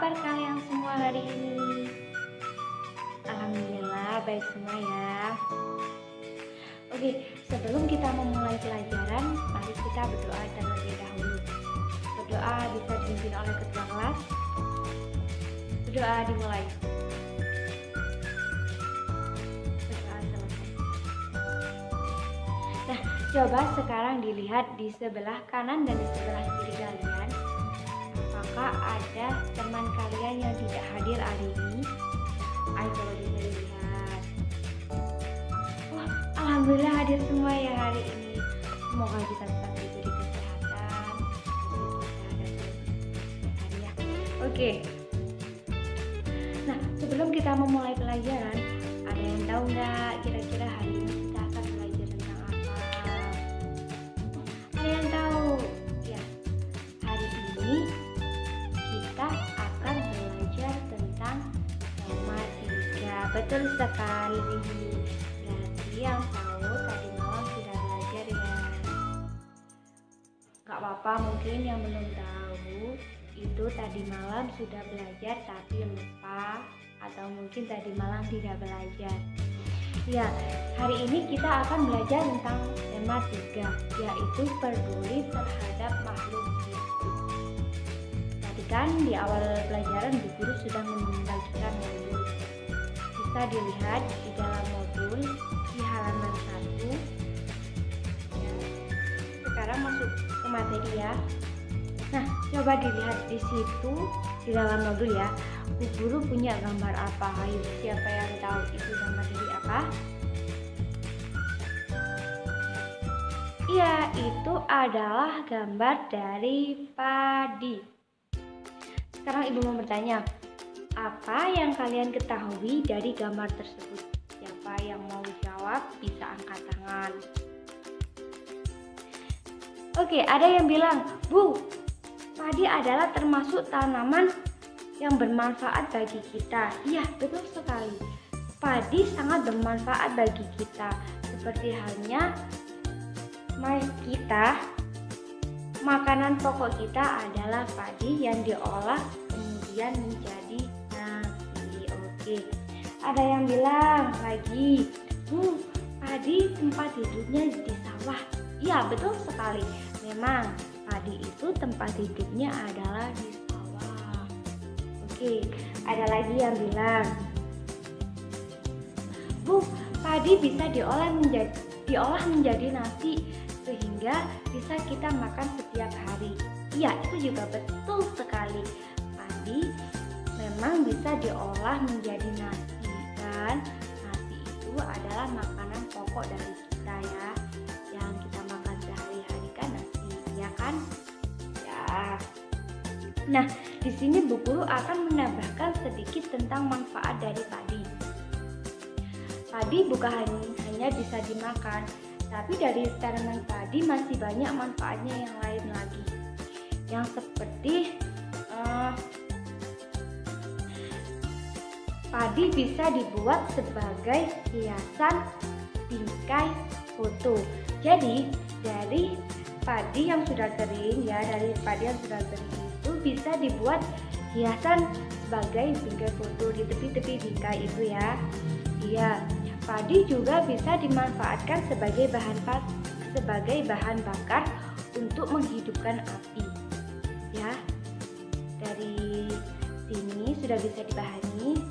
kabar kalian semua hari ini? Alhamdulillah baik semua ya. Oke, sebelum kita memulai pelajaran, mari kita berdoa terlebih dahulu. Berdoa bisa dipimpin oleh ketua kelas. Berdoa dimulai. Berdoa selesai. Nah, coba sekarang dilihat di sebelah kanan dan di sebelah kiri kalian. Apakah ada teman kalian yang tidak hadir hari ini? Ayo coba dilihat. Wah, alhamdulillah hadir semua ya hari ini. Semoga kita tetap diberi kesehatan. Ya. Oke. Nah, sebelum kita memulai pelajaran, ada yang tahu nggak kira-kira hari ini kita akan belajar tentang apa? Ada yang tahu? Ya, hari ini kita akan belajar tentang matematika. Betul sekali. Berarti yang tahu tadi malam sudah belajar ya. Gak apa-apa, mungkin yang belum tahu itu tadi malam sudah belajar tapi lupa, atau mungkin tadi malam tidak belajar. Ya, hari ini kita akan belajar tentang tema 3, yaitu peduli terhadap makhluk hidup. Tadi kan di awal pelajaran Bu Guru sudah membagikan modul. Bisa dilihat di dalam modul di halaman 1. Ya. Sekarang masuk ke materi ya. Nah, coba dilihat di situ di dalam modul ya. Bu Guru punya gambar apa? Ayo, siapa yang tahu itu gambar dari apa? Iya, itu adalah gambar dari padi. Sekarang Ibu mau bertanya, apa yang kalian ketahui dari gambar tersebut? Siapa yang mau jawab bisa angkat tangan. Oke, ada yang bilang, Bu, padi adalah termasuk tanaman yang bermanfaat bagi kita. Iya, betul sekali. Padi sangat bermanfaat bagi kita. Seperti halnya kita, makanan pokok kita adalah padi yang diolah kemudian menjadi nasi. Oke. Ada yang bilang lagi, Bu, padi tempat hidupnya di sawah. Iya, betul sekali. Memang padi itu tempat hidupnya adalah di sawah. Oke, ada lagi yang bilang, Bu, padi bisa diolah menjadi nasi sehingga bisa kita makan setiap hari. Iya, itu juga betul sekali. Padi memang bisa diolah menjadi nasi, dan nasi itu adalah makanan pokok dari kita ya, yang kita makan sehari-hari kan nasi, ya kan? Ya. Nah, di sini Bu Guru akan menambahkan sedikit tentang manfaat dari padi. Padi bukan hanya bisa dimakan, tapi dari tanaman padi masih banyak manfaatnya yang lain lagi. Yang seperti padi bisa dibuat sebagai hiasan bingkai foto. Jadi dari padi yang sudah kering itu bisa dibuat hiasan sebagai bingkai foto di tepi-tepi bingkai itu ya. Iya, padi juga bisa dimanfaatkan sebagai bahan bakar untuk menghidupkan api. Ya, dari sini sudah bisa dipahami.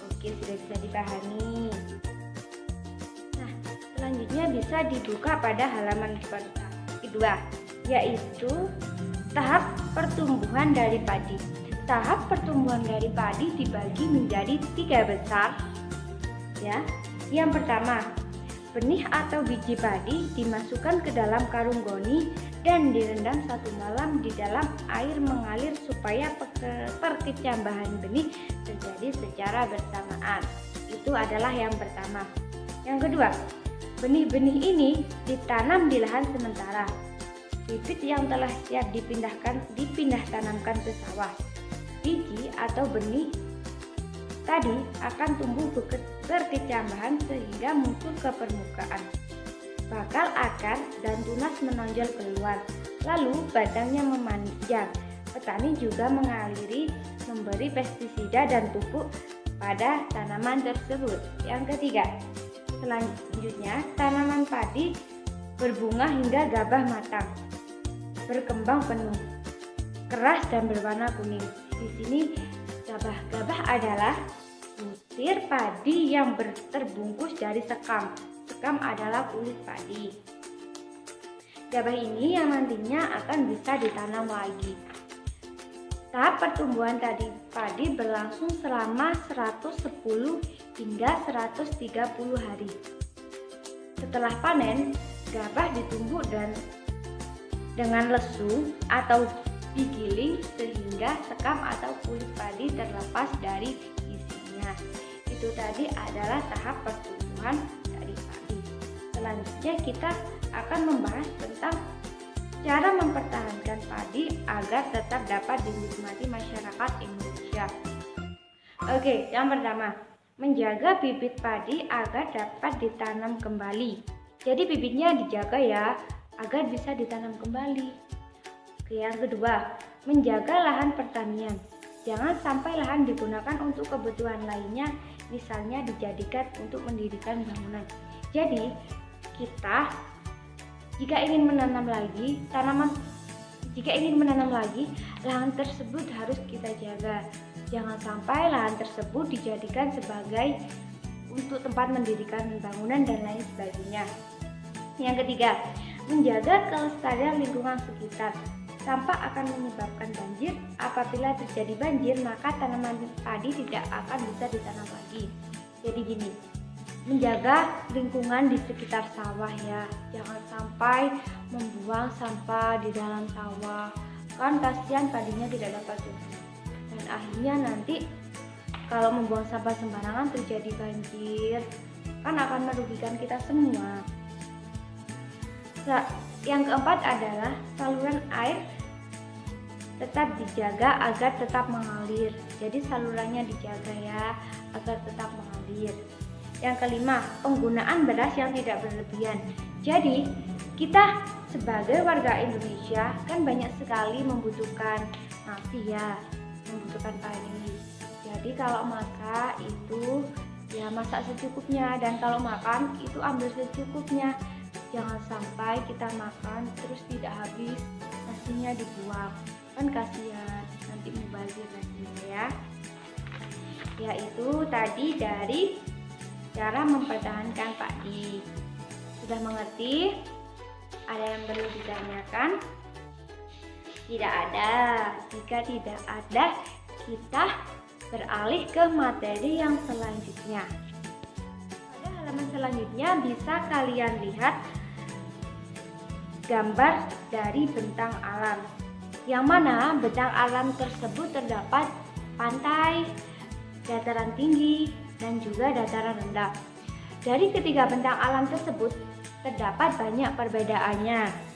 Oke, sudah bisa dipahami. Nah, selanjutnya bisa dibuka pada halaman kedua, yaitu tahap pertumbuhan dari padi. Tahap pertumbuhan dari padi dibagi menjadi 3 besar. Ya, yang pertama, benih atau biji padi dimasukkan ke dalam karung goni dan direndam 1 malam di dalam air mengalir supaya perkecambahan benih terjadi secara bersamaan. Itu adalah yang pertama. Yang kedua, benih-benih ini ditanam di lahan sementara. Bibit yang telah siap dipindah tanamkan ke sawah. Biji atau benih tadi akan tumbuh berkecambahan sehingga muncul ke permukaan. Bakal akar dan tunas menonjol keluar, lalu batangnya memanjang. petani juga mengaliri memberi pestisida dan pupuk pada tanaman tersebut. Yang ketiga, selanjutnya tanaman padi berbunga hingga gabah matang, berkembang penuh, keras dan berwarna kuning. Di sini gabah adalah butir padi yang terbungkus dari sekam. Sekam adalah kulit padi. Gabah ini yang nantinya akan bisa ditanam lagi. Tahap pertumbuhan padi berlangsung selama 110 hingga 130 hari. Setelah panen, gabah ditumbuk dan dengan lesu atau digiling sehingga sekam atau kulit padi terlepas dari isinya. Itu tadi adalah tahap pertumbuhan dari padi. Selanjutnya kita akan membahas tentang cara mempertahankan padi agar tetap dapat dinikmati masyarakat Indonesia. Oke, yang pertama, menjaga bibit padi agar dapat ditanam kembali. Jadi bibitnya dijaga ya, agar bisa ditanam kembali. Oke, yang kedua, menjaga lahan pertanian. Jangan sampai lahan digunakan untuk kebutuhan lainnya, misalnya dijadikan untuk mendirikan bangunan. Jadi, kita jika ingin menanam lagi, lahan tersebut harus kita jaga. Jangan sampai lahan tersebut dijadikan sebagai untuk tempat mendirikan bangunan dan lain sebagainya. Yang ketiga, menjaga kelestarian lingkungan sekitar. Sampah akan menyebabkan banjir. Apabila terjadi banjir, maka tanaman padi tidak akan bisa ditanam lagi. Jadi gini, menjaga lingkungan di sekitar sawah ya, jangan sampai membuang sampah di dalam sawah, kan kasihan padinya tidak dapat tumbuh, dan akhirnya nanti kalau membuang sampah sembarangan terjadi banjir, kan akan merugikan kita semua. Yang keempat adalah saluran air tetap dijaga agar tetap mengalir, jadi salurannya dijaga ya agar tetap mengalir. Yang kelima, penggunaan beras yang tidak berlebihan. Jadi, kita sebagai warga Indonesia kan banyak sekali membutuhkan nasi ya, membutuhkan padi. Jadi kalau masak itu ya masak secukupnya, dan kalau makan itu ambil secukupnya. Jangan sampai kita makan terus tidak habis, nasinya dibuang. Kan kasihan, nanti mubazir nasinya ya. Yaitu tadi dari cara mempertahankan padi. Sudah mengerti? Ada yang perlu ditanyakan? Tidak ada. Jika tidak ada, kita beralih ke materi yang selanjutnya. Pada halaman selanjutnya bisa kalian lihat gambar dari bentang alam, yang mana bentang alam tersebut terdapat pantai, dataran tinggi, dan juga dataran rendah. Dari ketiga bentang alam tersebut terdapat banyak perbedaannya.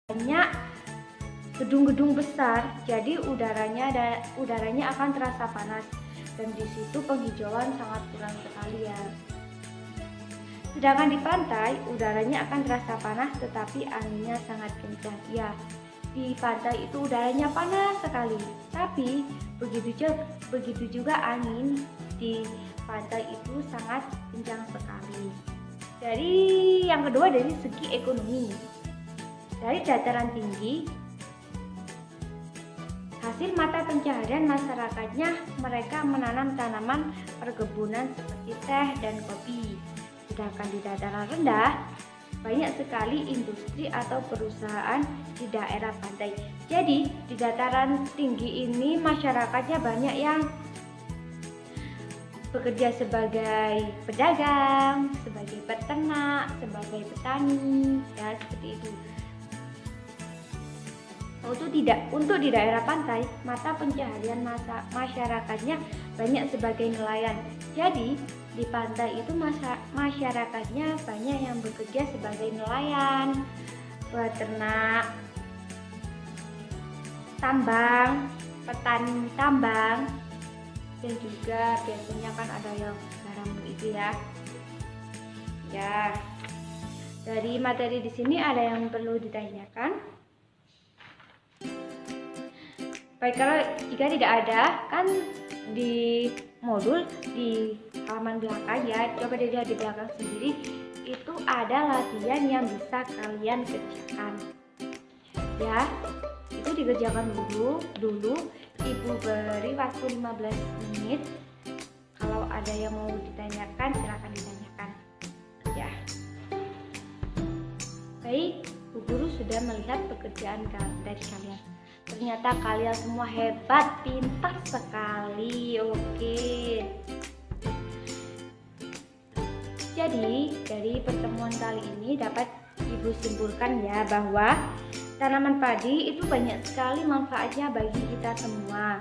Banyak gedung-gedung besar, jadi udaranya akan terasa panas, dan di situ penghijauan sangat kurang sekali ya. Sedangkan di pantai udaranya akan terasa panas, tetapi anginnya sangat kencang ya. Di pantai itu udaranya panas sekali, tapi begitu juga angin di pantai itu sangat kencang sekali. Dari yang kedua, dari segi ekonomi. Dari dataran tinggi, hasil mata pencaharian masyarakatnya mereka menanam tanaman perkebunan seperti teh dan kopi. Sedangkan di dataran rendah, banyak sekali industri atau perusahaan di daerah pantai. Jadi di dataran tinggi ini masyarakatnya banyak yang bekerja sebagai pedagang, sebagai peternak, sebagai petani, ya seperti itu. Untuk di daerah pantai, mata pencaharian masyarakatnya banyak sebagai nelayan. Jadi di pantai itu masyarakatnya banyak yang bekerja sebagai nelayan, peternak, tambang, petani tambang, dan juga biasanya kan ada yang garam itu ya. Ya, dari materi di sini ada yang perlu ditanyakan? Baik, kalau jika tidak ada, kan di modul di halaman belakang ya, coba dilihat di belakang sendiri, itu ada latihan yang bisa kalian kerjakan. Ya, itu dikerjakan dulu. Ibu beri waktu 15 menit. Kalau ada yang mau ditanyakan, silakan ditanyakan. Ya. Baik, Bu Guru sudah melihat pekerjaan dari kalian. Ternyata kalian semua hebat, pintar sekali. Oke. Jadi, dari pertemuan kali ini dapat Ibu simpulkan ya bahwa tanaman padi itu banyak sekali manfaatnya bagi kita semua.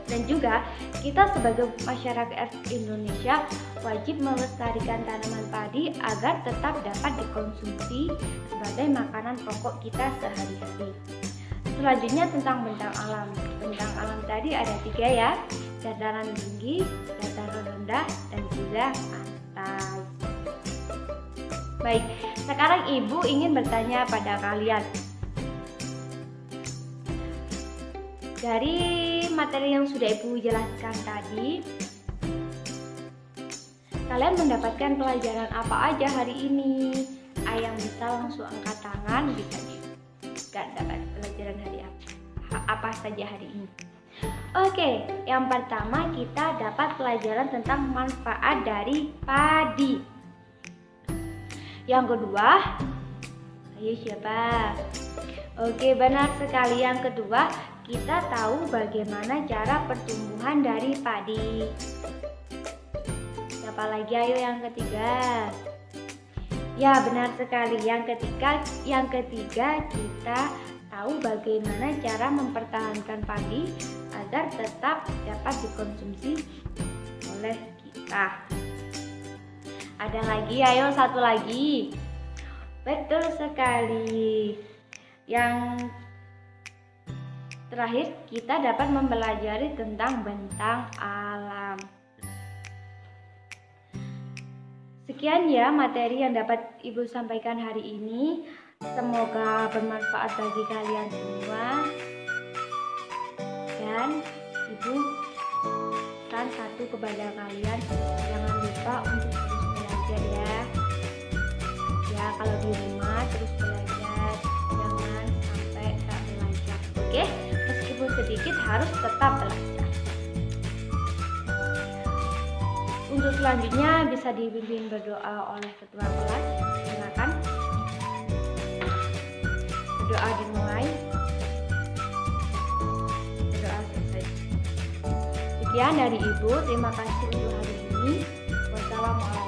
Dan juga kita sebagai masyarakat Indonesia wajib melestarikan tanaman padi agar tetap dapat dikonsumsi sebagai makanan pokok kita sehari-hari. Selanjutnya tentang bentang alam. Bentang alam tadi ada 3 ya, dataran tinggi, dataran rendah, dan juga pantai. Baik, sekarang Ibu ingin bertanya pada kalian. Dari materi yang sudah Ibu jelaskan tadi, kalian mendapatkan pelajaran apa aja hari ini? Yang bisa langsung angkat tangan, bisa juga dapat pelajaran hari apa saja hari ini. Oke, yang pertama kita dapat pelajaran tentang manfaat dari padi. Yang kedua, ayo siapa? Oke, benar sekali. Yang kedua, kita tahu bagaimana cara pertumbuhan dari padi. Siapa lagi? Ayo yang ketiga. Ya, benar sekali. Yang ketiga kita tahu bagaimana cara mempertahankan padi agar tetap dapat dikonsumsi oleh kita. Ada lagi? Ayo satu lagi. Betul sekali. Yang terakhir, kita dapat mempelajari tentang bentang alam. Sekian ya materi yang dapat Ibu sampaikan hari ini. Semoga bermanfaat bagi kalian semua. Dan Ibu pesan satu kepada kalian, jangan lupa untuk terus belajar ya. Ya, kalau di rumah terus belajar, jangan sampai tak belajar. Oke? Meskipun sedikit harus tetap belajar. Untuk selanjutnya bisa dipimpin berdoa oleh ketua kelas. Silakan. Berdoa dimulai. Berdoa selesai. Sekian dari Ibu. Terima kasih untuk hari ini. Wassalamualaikum.